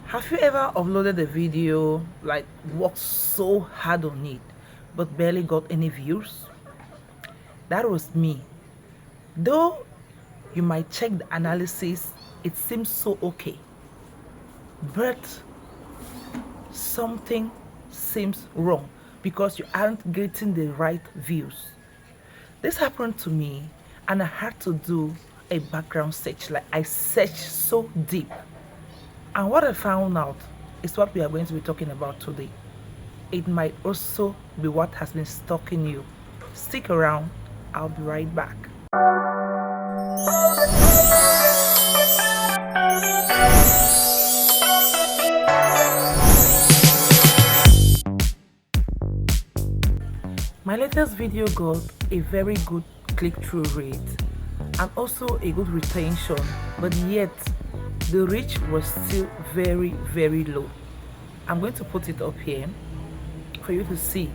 Have you ever uploaded a video, like worked so hard on it, but barely got any views? That was me. Though you might check the analysis, it seems so okay. But something seems wrong because you aren't getting the right views. This happened to me and I had to do a background search. Like I searched so deep. And what I found out is what we are going to be talking about today. It might also be what has been stalking you. Stick around, I'll be right back. My latest video got a very good click-through rate and also a good retention, but yet the reach was still very low. I'm going to put it up here for you to see.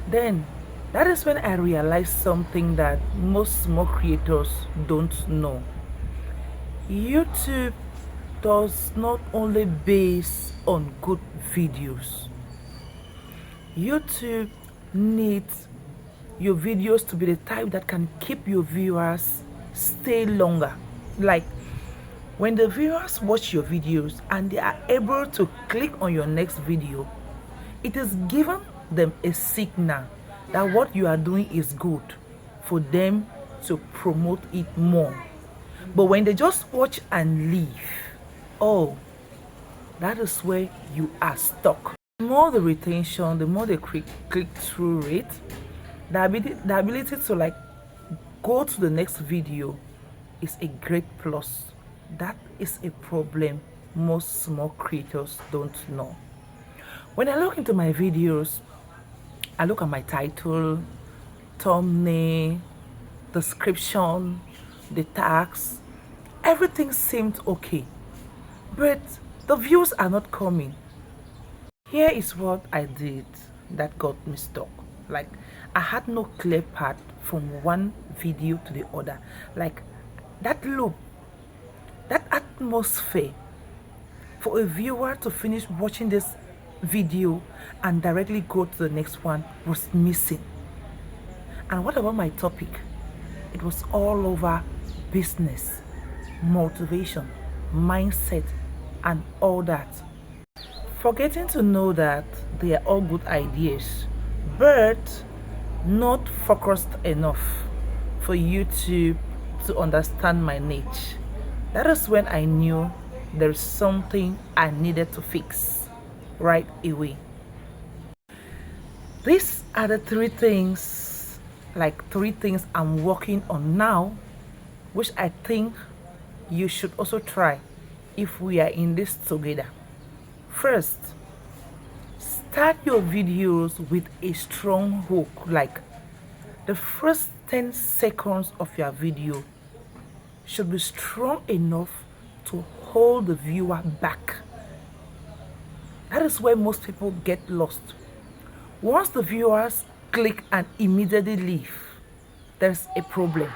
Then that is when I realized something that most small creators don't know. YouTube does not only base on good videos. YouTube needs your videos to be the type that can keep your viewers stay longer. Like when the viewers watch your videos and they are able to click on your next video, it is giving them a signal that what you are doing is good for them to promote it more. But when they just watch and leave, oh, that is where you are stuck. The more the retention, the more the click-through rate, the ability to like go to the next video is a great plus. That is a problem most small creators don't know. When I look into my videos, I look at my title, thumbnail, description, the tags, everything seemed okay, but the views are not coming. Here is what I did that got me stuck. Like I had no clear path from one video to the other. Like that loop, that atmosphere for a viewer to finish watching this video and directly go to the next one was missing. And what about my topic? It was all over business, motivation, mindset, and all that. Forgetting to know that they are all good ideas, but not focused enough for YouTube to understand my niche. That is when I knew there's something I needed to fix right away. These are the three things I'm working on now, which I think you should also try if we are in this together. First, start your videos with a strong hook. Like the first 10 seconds of your video should be strong enough to hold the viewer back. That is where most people get lost. Once the viewers click and immediately leave, there's a problem.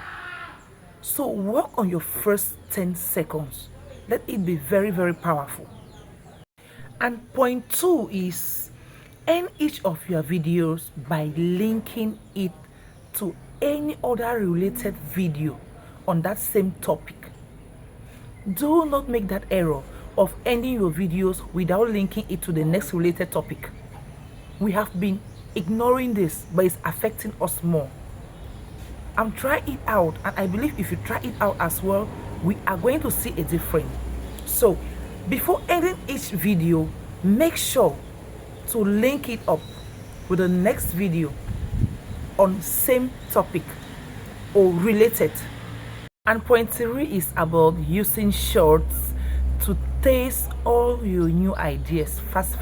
So work on your first 10 seconds. Let it be very powerful. And point 2 is end each of your videos by linking it to any other related video on that same topic. Do not make that error of ending your videos without linking it to the next related topic. We have been ignoring this, but it's affecting us more. I'm trying it out, and I believe if you try it out as well, we are going to see a difference. So before ending each video, make sure to link it up with the next video on same topic or related. And point 3 is about using shorts to taste all your new ideas fast.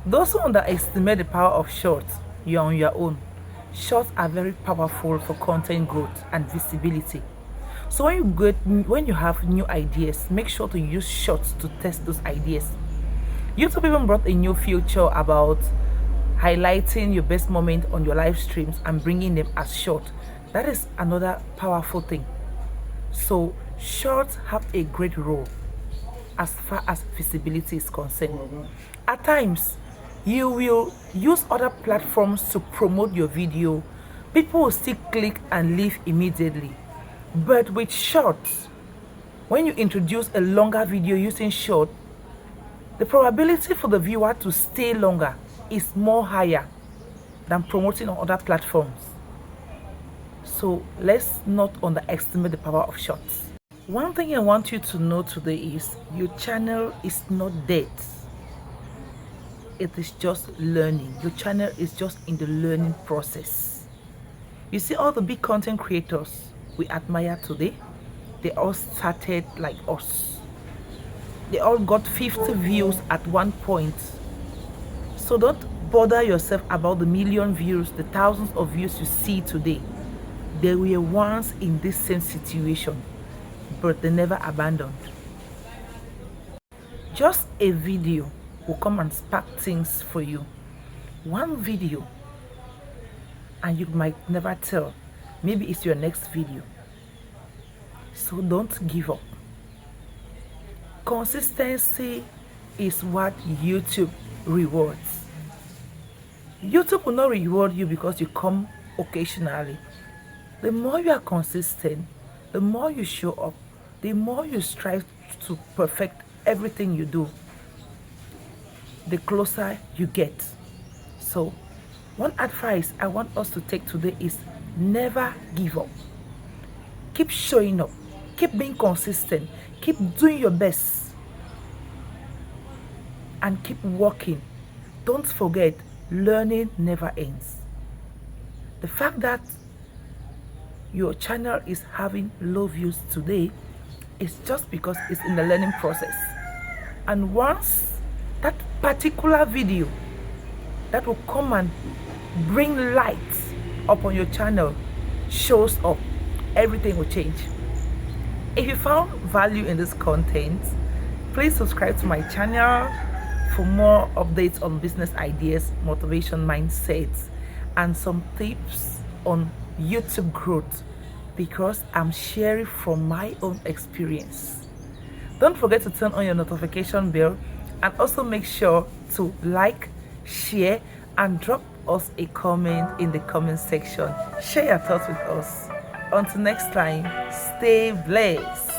Those who underestimate the power of shorts, you're on your own. Shorts are very powerful for content growth and visibility. So when you have new ideas, make sure to use shorts to test those ideas. YouTube even brought a new feature about highlighting your best moment on your live streams and bringing them as short. That is another powerful thing. So shorts have a great role. as far as visibility is concerned. At times, you will use other platforms to promote your video. People will still click and leave immediately. But with shorts, when you introduce a longer video using short, the probability for the viewer to stay longer is more higher than promoting on other platforms. So let's not underestimate the power of shorts. One thing I want you to know today is your channel is not dead. It is just learning. Your channel is just in the learning process. You see all the big content creators we admire today, they all started like us. They all got 50 views at one point. So don't bother yourself about the million views, the thousands of views you see today. They were once in this same situation, but they never abandoned. Just a video will come and spark things for you. One video, and you might never tell. Maybe it's your next video. So don't give up. Consistency is what YouTube rewards. YouTube will not reward you because you come occasionally. The more you are consistent, the more you show up, the more you strive to perfect everything you do, the closer you get. So, one advice I want us to take today is never give up. Keep showing up, keep being consistent, keep doing your best, and keep working. Don't forget, learning never ends. The fact that your channel is having low views today is just because it's in the learning process. And once that particular video that will come and bring light upon your channel shows up, everything will change. If you found value in this content, please subscribe to my channel for more updates on business ideas, motivation, mindsets, and some tips on YouTube growth, because I'm sharing from my own experience. Don't forget to turn on your notification bell, and also make sure to like, share, and drop us a comment in the comment section. Share your thoughts with us. Until next time, stay blessed.